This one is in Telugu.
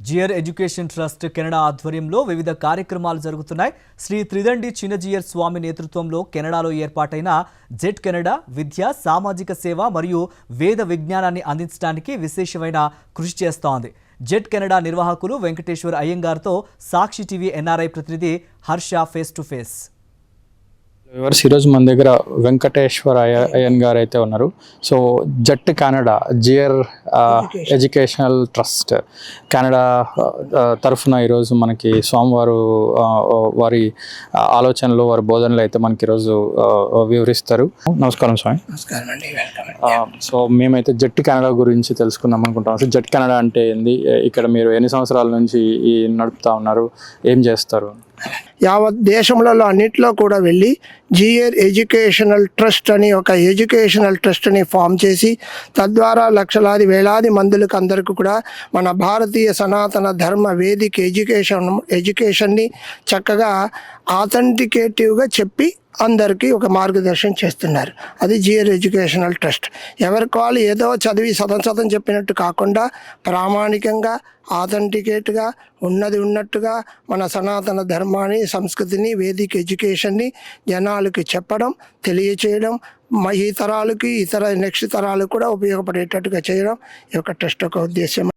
జియర్ ఎడ్యుకేషన్ ట్రస్ట్ కెనడా ఆధ్వర్యంలో వివిధ కార్యక్రమాలు జరుగుతున్నాయి. శ్రీ త్రిదండి చిన్నజియర్ స్వామి నేతృత్వంలో కెనడాలో ఏర్పాటైన జెట్ కెనడా విద్య, సామాజిక సేవ మరియు వేద విజ్ఞానాన్ని అందించడానికి విశేషమైన కృషి చేస్తోంది. జెట్ కెనడా నిర్వాహకులు వెంకటేశ్వర్ అయ్యంగార్తో సాక్షి టీవీ ఎన్ఆర్ఐ ప్రతినిధి హర్ష ఫేస్ టు ఫేస్. ఈరోజు మన దగ్గర వెంకటేశ్వర అయ్యన్ గారు అయితే ఉన్నారు. So jet Canada Jeeyar educational trust Canada తరఫున ఈరోజు మనకి స్వామివారు వారి ఆలోచనలు, వారి బోధనలు అయితే మనకి ఈరోజు వివరిస్తారు. నమస్కారం స్వామి. నమస్కారం అండి. సో మేమైతే జెట్ కెనడా గురించి తెలుసుకుందాం అనుకుంటాం. సో జెట్ కెనడా అంటే ఏంది, ఇక్కడ మీరు ఎన్ని సంవత్సరాల నుంచి నడుపుతా ఉన్నారు, ఏం చేస్తారు? యావత్ దేశంలో అన్నింటిలో కూడా వెళ్ళి జియర్ ఎడ్యుకేషనల్ ట్రస్ట్ అని ఒక ఎడ్యుకేషనల్ ట్రస్ట్ని ఫామ్ చేసి తద్వారా లక్షలాది వేలాది మందులకు అందరికీ కూడా మన భారతీయ సనాతన ధర్మ వేదిక ఎడ్యుకేషన్ని చక్కగా ఆథెంటికేటివ్గా చెప్పి అందరికీ ఒక మార్గదర్శనం చేస్తున్నారు. అది జియర్ ఎడ్యుకేషనల్ ట్రస్ట్. ఎవరికి వాళ్ళు ఏదో చదివి సతం చెప్పినట్టు కాకుండా ప్రామాణికంగా ఆథెంటికేట్గా ఉన్నది ఉన్నట్టుగా మన సనాతన ధర్మాన్ని, సంస్కృతిని, వేదిక ఎడ్యుకేషన్ని జనాలకి చెప్పడం, తెలియచేయడం, ఈ తరాలకి నెక్స్ట్ తరాలకు కూడా ఉపయోగపడేటట్టుగా చేయడం ఈ యొక్క ట్రస్ట్ యొక్క ఉద్దేశం.